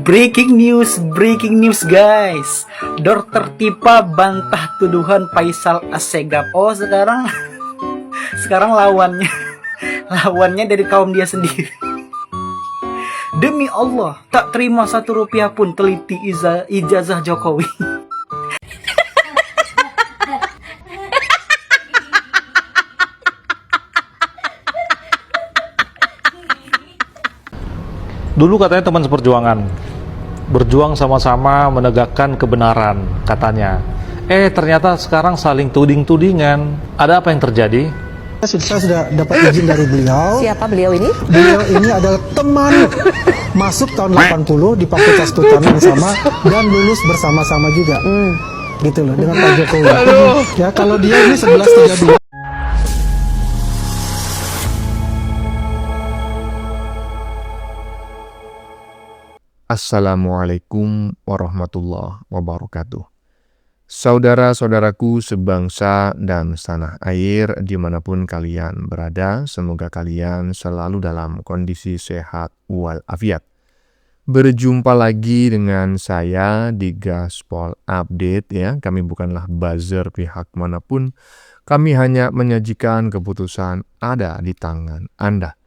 Breaking news guys. Dokter Tipa bantah tuduhan Faisal Assegaf. Oh, sekarang lawannya dari kaum dia sendiri. Demi Allah, tak terima 1 rupiah pun teliti ijazah Jokowi. Dulu katanya teman seperjuangan, berjuang sama-sama menegakkan kebenaran katanya. Ternyata sekarang saling tuding-tudingan. Ada apa yang terjadi? Saya sudah dapat izin dari beliau. Siapa beliau ini? Beliau ini adalah teman masuk tahun 80 di Fakultas Kehutanan yang sama dan lulus bersama-sama juga. Gitu loh, dengan Pak Jokowi. Ya, kalau dia ini 1132. Assalamualaikum warahmatullahi wabarakatuh. Saudara-saudaraku sebangsa dan setanah air dimanapun kalian berada, semoga kalian selalu dalam kondisi sehat walafiat. Berjumpa lagi dengan saya di Gaspol Update ya. Kami bukanlah buzzer pihak manapun. Kami hanya menyajikan keputusan ada di tangan Anda.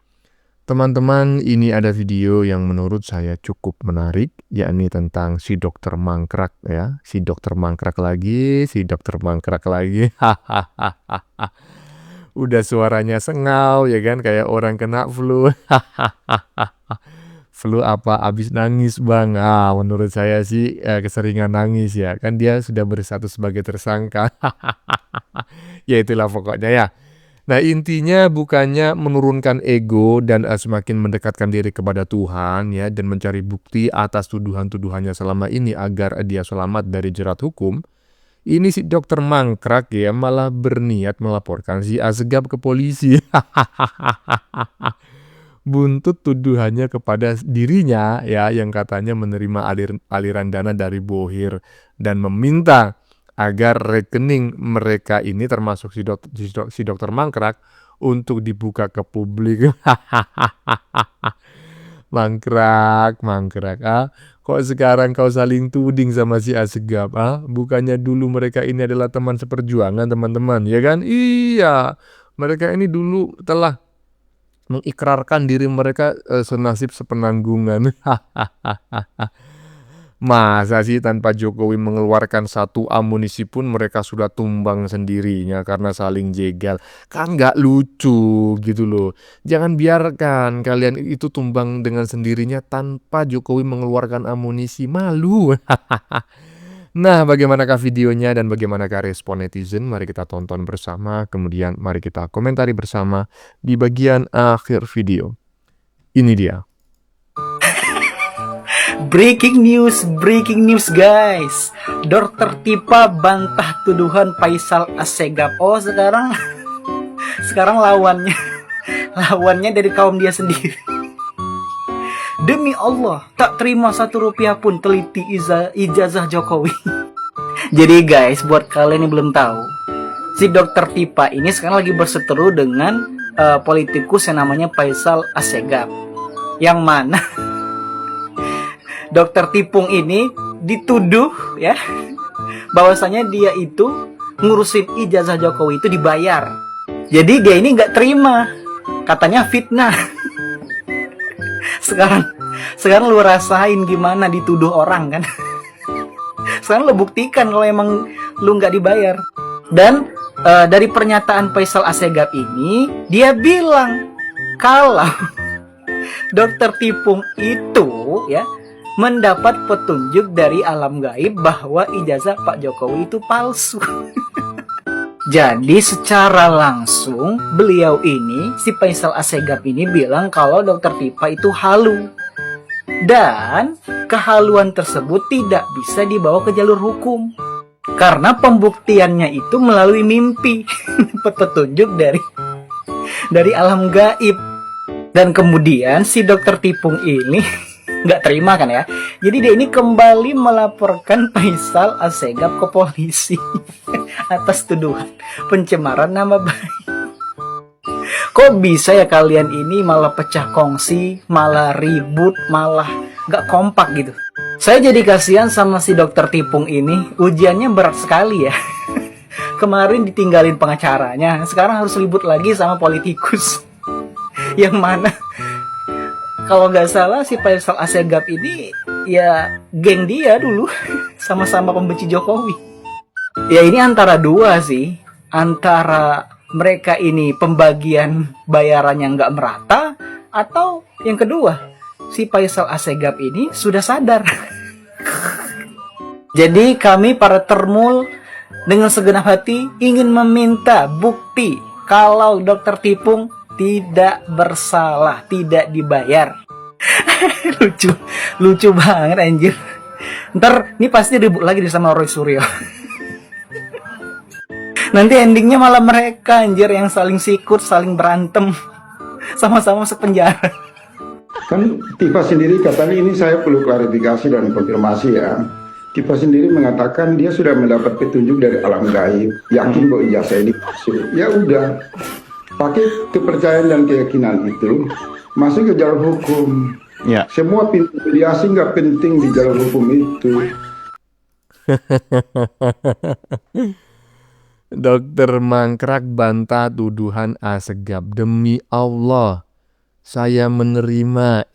Teman-teman, ini ada video yang menurut saya cukup menarik, yakni tentang si dokter mangkrak ya. Si dokter mangkrak lagi. Udah suaranya sengau ya kan, kayak orang kena flu. Flu apa, abis nangis bang? Menurut saya sih keseringan nangis ya. Kan dia sudah bersatu sebagai tersangka. Ya itulah pokoknya ya. Nah intinya bukannya menurunkan ego dan semakin mendekatkan diri kepada Tuhan ya, dan mencari bukti atas tuduhan-tuduhannya selama ini agar dia selamat dari jerat hukum. Ini si dokter mangkrak ya malah berniat melaporkan si Assegaf ke polisi. Buntut tuduhannya kepada dirinya ya, yang katanya menerima aliran dana dari Bohir dan meminta agar rekening mereka ini termasuk si dokter mangkrak untuk dibuka ke publik. Mangkrak. Kok sekarang kau saling tuding sama si Assegaf? Bukannya dulu mereka ini adalah teman seperjuangan, teman-teman, ya kan? Iya, mereka ini dulu telah mengikrarkan diri mereka senasib sepenanggungan. Masa sih tanpa Jokowi mengeluarkan satu amunisi pun mereka sudah tumbang sendirinya karena saling jegal. Kan nggak lucu gitu loh. Jangan biarkan kalian itu tumbang dengan sendirinya tanpa Jokowi mengeluarkan amunisi. Malu. Nah, bagaimanakah videonya dan bagaimanakah respon netizen? Mari kita tonton bersama, kemudian mari kita komentari bersama di bagian akhir video. Ini dia. Breaking news guys. Dokter Tipa bantah tuduhan Faisal Assegaf. Oh, sekarang lawannya dari kaum dia sendiri. Demi Allah, tak terima 1 rupiah pun teliti ijazah Jokowi. Jadi guys, buat kalian yang belum tahu, si dokter Tipa ini sekarang lagi berseteru dengan politikus yang namanya Faisal Assegaf. Yang mana Dokter Tipung ini dituduh ya bahwasanya dia itu ngurusin ijazah Jokowi itu dibayar. Jadi dia ini nggak terima, katanya fitnah. Sekarang lu rasain gimana dituduh orang kan. Sekarang lu buktikan kalau emang lu nggak dibayar. Dan dari pernyataan Faisal Assegaf ini, dia bilang kalau Dokter Tipung itu ya mendapat petunjuk dari alam gaib bahwa ijazah Pak Jokowi itu palsu. Jadi secara langsung beliau ini, si Faisal Assegaf ini bilang kalau Dokter Tipa itu halu. Dan kehaluan tersebut tidak bisa dibawa ke jalur hukum. Karena pembuktiannya itu melalui mimpi. Petunjuk dari alam gaib. Dan kemudian si Dokter Tipung ini nggak terima kan ya. Jadi dia ini kembali melaporkan Faisal Assegaf ke polisi atas tuduhan pencemaran nama baik. Kok bisa ya kalian ini malah pecah kongsi, malah ribut, malah nggak kompak gitu. Saya jadi kasihan sama si dokter Tipung ini, ujiannya berat sekali ya. Kemarin ditinggalin pengacaranya, sekarang harus ribut lagi sama politikus. Yang mana kalau nggak salah si Faisal Assegaf ini ya geng dia dulu, sama-sama pembenci Jokowi. Ya ini antara dua sih, antara mereka ini pembagian bayarannya nggak merata, atau yang kedua, si Faisal Assegaf ini sudah sadar. Jadi kami para termul dengan segenap hati ingin meminta bukti kalau dokter Tipung tidak bersalah, tidak dibayar. lucu banget anjir. Ntar ini pasti ribut lagi sama Roy Suryo. Nanti endingnya malah mereka anjir yang saling sikut, saling berantem, sama-sama masuk penjara. Kan Tifa sendiri katanya, ini saya perlu klarifikasi dan konfirmasi ya. Tifa sendiri mengatakan dia sudah mendapat petunjuk dari alam gaib, yakin bahwa ijazah ini palsu. Ya udah, pakai kepercayaan dan keyakinan itu masuk ke jalur hukum. Ya. Semua pintu mediasi nggak penting di jalur hukum itu. Dokter Mangkrak bantah tuduhan Assegaf. Demi Allah, saya menerima.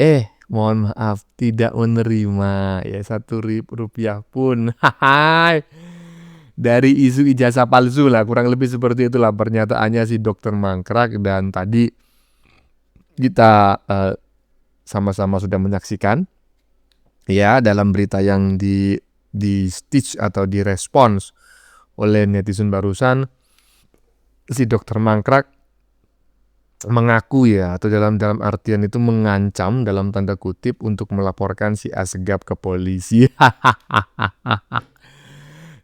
Mohon maaf, tidak menerima. Ya, Rp1 pun. Dari isu ijazah palsu lah, kurang lebih seperti itulah pernyataannya si Dokter Mangkrak. Dan tadi kita sama-sama sudah menyaksikan ya dalam berita yang di stitch atau direspons oleh netizen barusan, si Dokter Mangkrak mengaku ya, atau dalam artian itu mengancam dalam tanda kutip untuk melaporkan si Assegaf ke polisi.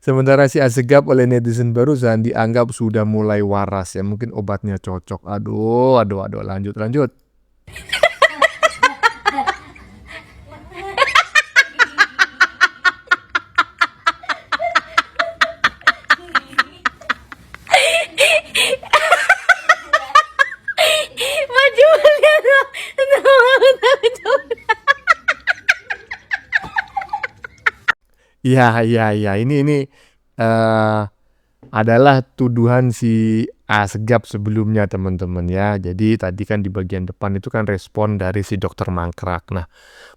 Sementara si Assegaf oleh netizen barusan dianggap sudah mulai waras ya, mungkin obatnya cocok. Aduh, lanjut. Ya, ini adalah tuduhan si Assegaf sebelumnya teman-teman ya. Jadi tadi kan di bagian depan itu kan respon dari si Dokter Mangkrak. Nah,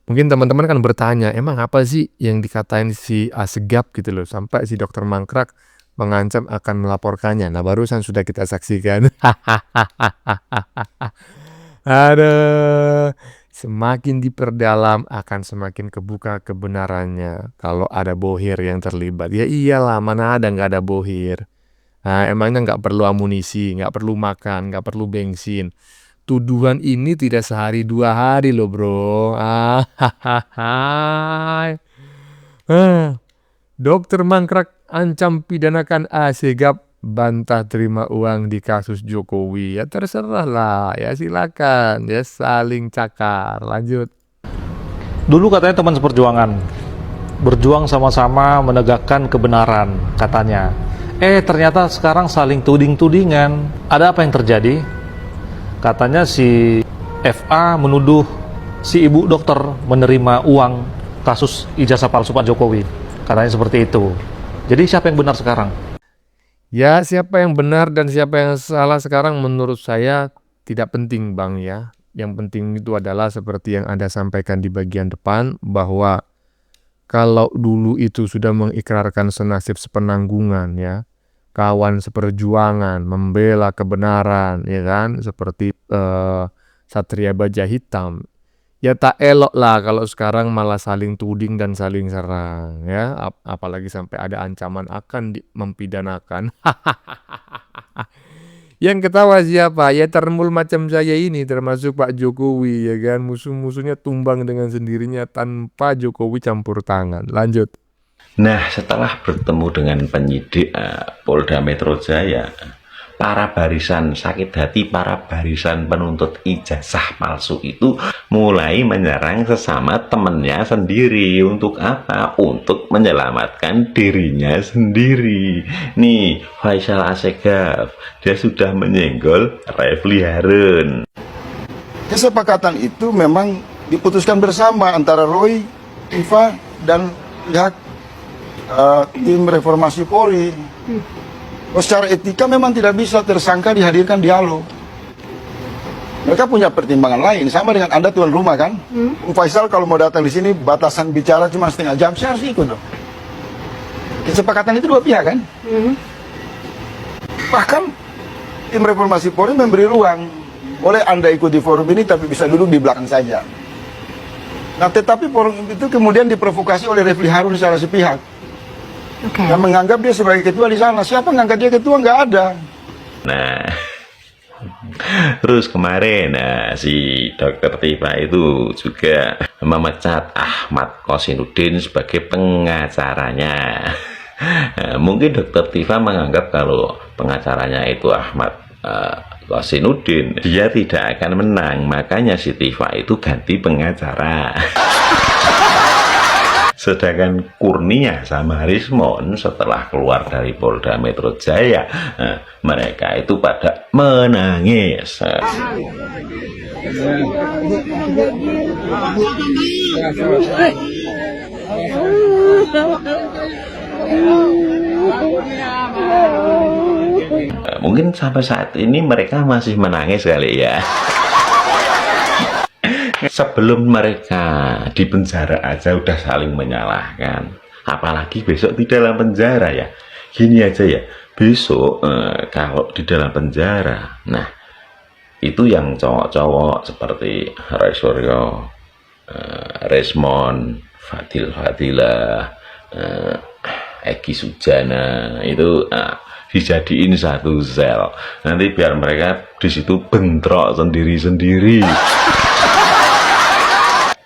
mungkin teman-teman kan bertanya, emang apa sih yang dikatain si Assegaf gitu loh, sampai si Dokter Mangkrak mengancam akan melaporkannya. Nah, barusan sudah kita saksikan. Aduh, semakin diperdalam akan semakin kebuka kebenarannya. Kalau ada bohir yang terlibat, ya iyalah, mana ada nggak ada bohir. Nah, emangnya nggak perlu amunisi, nggak perlu makan, nggak perlu bensin. Tuduhan ini tidak sehari 2 hari loh bro. Dokter Mangkrak ancam pidanakan Assegaf, bantah terima uang di kasus Jokowi. Ya terserah lah, ya silakan, ya saling cakar. Lanjut. Dulu katanya teman seperjuangan, berjuang sama-sama menegakkan kebenaran katanya. Ternyata sekarang saling tuding-tudingan. Ada apa yang terjadi? Katanya si FA menuduh si ibu dokter menerima uang kasus ijazah palsu Pak Jokowi. Katanya seperti itu. Jadi siapa yang benar sekarang? Ya, siapa yang benar dan siapa yang salah sekarang menurut saya tidak penting Bang ya. Yang penting itu adalah seperti yang Anda sampaikan di bagian depan, bahwa kalau dulu itu sudah mengikrarkan senasib sepenanggungan ya, kawan seperjuangan, membela kebenaran ya kan, seperti Satria Baja Hitam. Ya tak elok lah kalau sekarang malah saling tuding dan saling serang ya, apalagi sampai ada ancaman akan mempidanakan. Yang ketawa siapa? Ya termul macam saya ini, termasuk Pak Jokowi ya kan, musuh-musuhnya tumbang dengan sendirinya tanpa Jokowi campur tangan. Lanjut. Nah, setelah bertemu dengan penyidik Polda Metro Jaya, para barisan sakit hati, para barisan penuntut ijazah palsu itu mulai menyerang sesama temannya sendiri. Untuk apa? Untuk menyelamatkan dirinya sendiri. Nih, Faisal Assegaf, dia sudah menyenggol Refli Harun. Kesepakatan itu memang diputuskan bersama antara Roy, Tifa, dan pihak tim reformasi Polri. Secara etika memang tidak bisa tersangka dihadirkan dialog. Mereka punya pertimbangan lain, sama dengan Anda tuan rumah kan. Faisal kalau mau datang di sini batasan bicara cuma setengah jam, saya harus ikut dong. Kesepakatan itu dua pihak kan. Bahkan tim reformasi Polri memberi ruang, boleh Anda ikut di forum ini tapi bisa duduk di belakang saja. Nah tetapi forum itu kemudian diprovokasi oleh Refli Harun secara sepihak. Yang menganggap dia sebagai ketua di sana. Siapa ngangkat dia ketua? Nggak ada. Nah, terus kemarin si Dr. Tifa itu juga memecat Ahmad Kosinudin sebagai pengacaranya. Mungkin Dr. Tifa menganggap kalau pengacaranya itu Ahmad Kosinudin, dia tidak akan menang, makanya si Tifa itu ganti pengacara. Sedangkan Kurnia sama Rismon setelah keluar dari Polda Metro Jaya, mereka itu pada menangis. Mungkin sampai saat ini mereka masih menangis kali ya. Sebelum mereka di penjara aja udah saling menyalahkan, apalagi besok di dalam penjara ya. Gini aja ya, besok kalau di dalam penjara, nah itu yang cowok-cowok seperti Roy Suryo, Resmond, Fadilah, Egi Sujana itu dijadiin satu sel. Nanti biar mereka di situ bentrok sendiri-sendiri.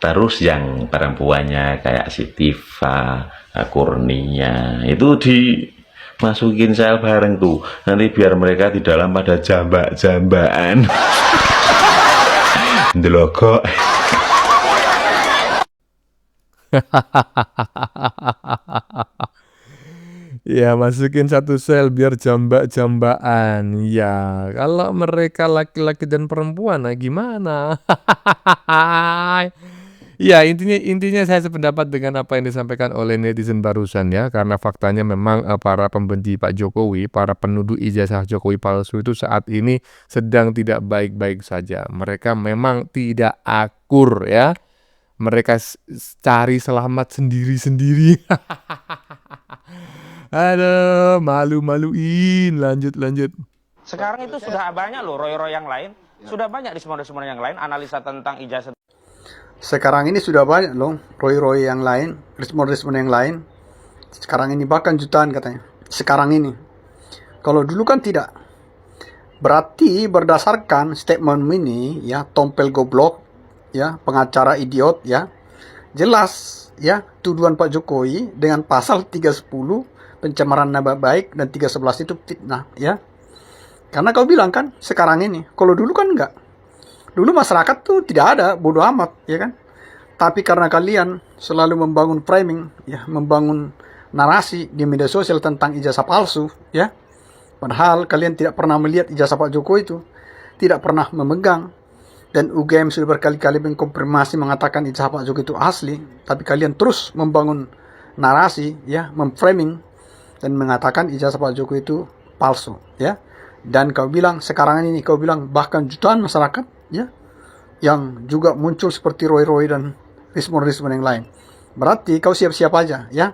Terus yang perempuannya kayak si Tifa, Kurnia itu dimasukin sel bareng tuh. Nanti biar mereka di dalam pada jambak-jambaan. Ndelokok. Ya, masukin satu sel biar jambak-jambaan. Ya, kalau mereka laki-laki dan perempuan, nah gimana? Ya, intinya saya sependapat dengan apa yang disampaikan oleh netizen barusan ya, karena faktanya memang para pembenci Pak Jokowi, para penuduh ijazah Jokowi palsu itu saat ini sedang tidak baik-baik saja. Mereka memang tidak akur ya. Mereka cari selamat sendiri-sendiri. Aduh, malu-maluin. Lanjut. Sekarang itu sudah banyak loh roy-roy yang lain, sudah banyak Rismon yang lain analisa tentang ijazah. Sekarang ini sudah banyak loh Roy yang lain, Rismon yang lain. Sekarang ini bahkan jutaan katanya. Sekarang ini. Kalau dulu kan tidak. Berarti berdasarkan statement ini ya, tompel goblok ya, pengacara idiot ya. Jelas ya tuduhan Pak Jokowi dengan pasal 310 pencemaran nama baik dan 311 itu fitnah ya. Karena kau bilang kan sekarang ini, kalau dulu kan enggak. Dulu masyarakat tuh tidak ada, bodoh amat, ya kan? Tapi karena kalian selalu membangun framing, ya, membangun narasi di media sosial tentang ijazah palsu, ya. Padahal kalian tidak pernah melihat ijazah Pak Jokowi itu, tidak pernah memegang. Dan UGM sudah berkali-kali mengkonfirmasi mengatakan ijazah Pak Jokowi itu asli, tapi kalian terus membangun narasi, ya, memframing dan mengatakan ijazah Pak Jokowi itu palsu, ya. Dan kau bilang sekarang ini, kau bilang bahkan jutaan masyarakat ya yang juga muncul seperti Roy dan Rismon yang lain. Berarti kau siap-siap aja ya.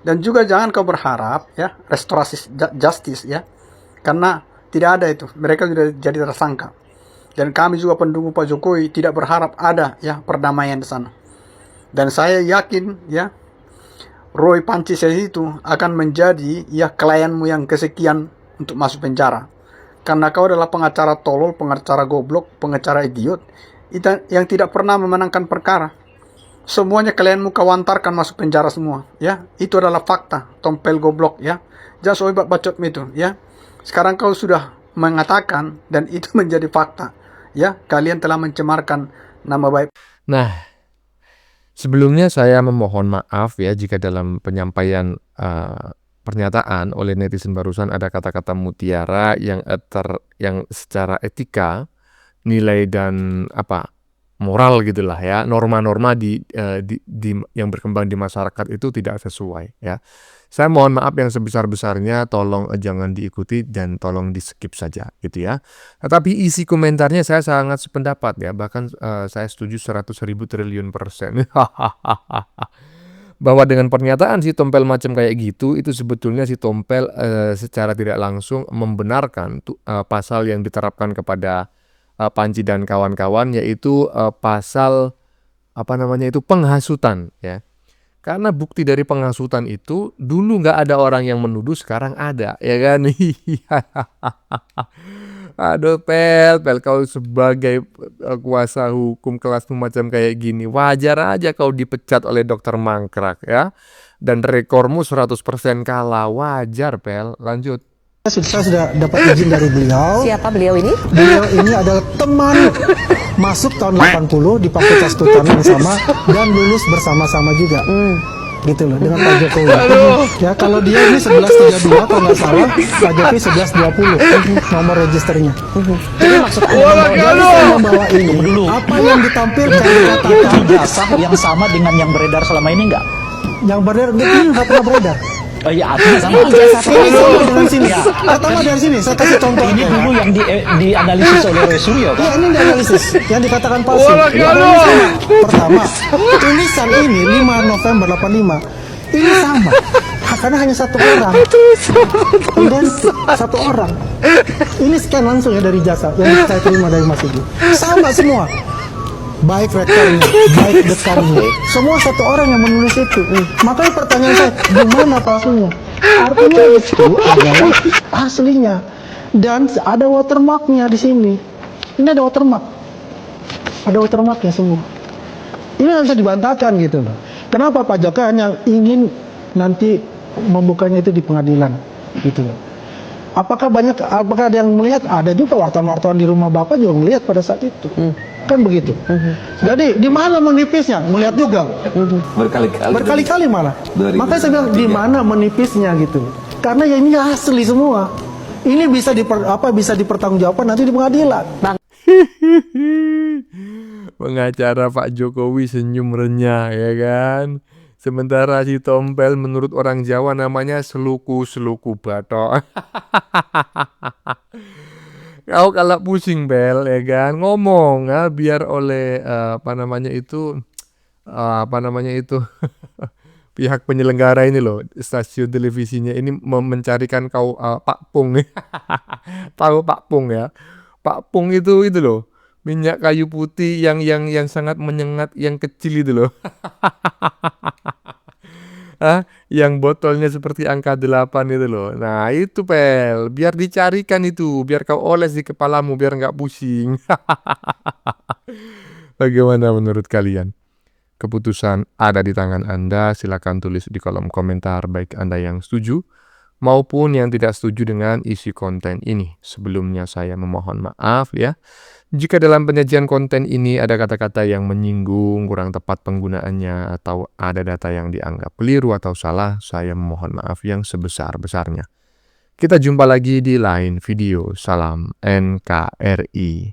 Dan juga jangan kau berharap ya restorasi justice ya. Karena tidak ada itu. Mereka sudah jadi tersangka. Dan kami juga pendukung Pak Jokowi tidak berharap ada ya perdamaian di sana. Dan saya yakin ya Roy Pancis itu akan menjadi ya klienmu yang kesekian untuk masuk penjara. Karena kau adalah pengacara tolol, pengacara goblok, pengacara idiot yang tidak pernah memenangkan perkara. Semuanya klienmu kau antarkan masuk penjara semua, ya. Itu adalah fakta, tompel goblok, ya. Jangan sobat bacot itu, ya. Sekarang kau sudah mengatakan dan itu menjadi fakta, ya. Kalian telah mencemarkan nama baik. Nah, sebelumnya saya memohon maaf ya jika dalam penyampaian pernyataan oleh netizen barusan ada kata-kata mutiara yang secara etika, nilai dan moral gitulah ya, norma-norma yang berkembang di masyarakat itu tidak sesuai ya. Saya mohon maaf yang sebesar-besarnya, tolong jangan diikuti dan tolong di-skip saja gitu ya. Tetapi isi komentarnya saya sangat sependapat ya, bahkan saya setuju 100.000 triliun persen. Bahwa dengan pernyataan si Tompel macam kayak gitu, itu sebetulnya si Tompel secara tidak langsung membenarkan pasal yang diterapkan kepada Panji dan kawan-kawan, yaitu pasal penghasutan ya. Karena bukti dari penghasutan itu dulu nggak ada orang yang menuduh, sekarang ada, ya kan? Aduh Pel, kau sebagai kuasa hukum kelasmu macam kayak gini, wajar aja kau dipecat oleh dokter mangkrak ya. Dan rekormu 100% kalah, wajar Pel. Lanjut. Saya sudah dapat izin dari beliau. Siapa beliau ini? Beliau ini adalah teman masuk tahun 80 di Fakultas Kehutanan yang sama dan lulus bersama-sama juga. Gitu loh, dengan Pak Jokowi. Ya, kalau dia ini 1132 kalau nggak salah, Pak Jokowi 1120 nomor registernya. Jadi maksud Anda Jadi saya membawa ini apa yang ditampilkan katakan Ijazah yang sama dengan yang beredar selama ini enggak? yang beredar ini nggak pernah beredar. Oh iya, artinya sama. ijazah Ini sama dengan sini. Pertama dari sini, saya kasih contoh. Ini dulu yang dianalisis oleh Roy Suryo kan? Ya, ini dianalisis yang dikatakan palsu. Ini sama. Pertama, tulisan ini 5 November 85 ini sama. Karena hanya satu orang. Kemudian satu orang. Ini scan langsung ya dari jasa yang saya terima dari Mas Ibu. Sama semua. Baik rektornya, baik dekannya, semua satu orang yang menulis itu. Makanya pertanyaan saya, gimana palsunya? Artinya itu adalah aslinya. Dan ada watermarknya di sini. Ini ada watermark. Ada watermarknya semua. Ini nggak bisa dibantahkan gitu loh. Kenapa Pak Jokowi hanya ingin nanti membukanya itu di pengadilan gitu loh. Apakah ada yang melihat? Ada juga wartawan-wartawan di rumah Bapak juga melihat pada saat itu. Kan begitu. Jadi di mana menipisnya? Melihat juga. Berkali-kali malah. Makanya saya bilang di mana menipisnya gitu. Karena ya ini asli semua. Ini bisa dipertanggungjawabkan nanti di pengadilan. Pengacara Pak Jokowi senyum renyah ya kan. Sementara si Tompel menurut orang Jawa namanya seluku-seluku batok. Kau kalau pusing Bel ya kan, ngomong ya, biar oleh pihak penyelenggara ini loh, stasiun televisinya ini mencarikan kau Pak Pung. Tahu Pak Pung ya? Pak Pung itu loh, minyak kayu putih yang sangat menyengat, yang kecil itu loh. Yang botolnya seperti angka 8 itu loh. Nah itu Pel, biar dicarikan itu, biar kau oles di kepalamu, biar nggak pusing. Bagaimana menurut kalian? Keputusan ada di tangan Anda, silakan tulis di kolom komentar baik Anda yang setuju maupun yang tidak setuju dengan isi konten ini. Sebelumnya saya memohon maaf ya, jika dalam penyajian konten ini ada kata-kata yang menyinggung, kurang tepat penggunaannya, atau ada data yang dianggap keliru atau salah, saya memohon maaf yang sebesar-besarnya. Kita jumpa lagi di lain video. Salam NKRI.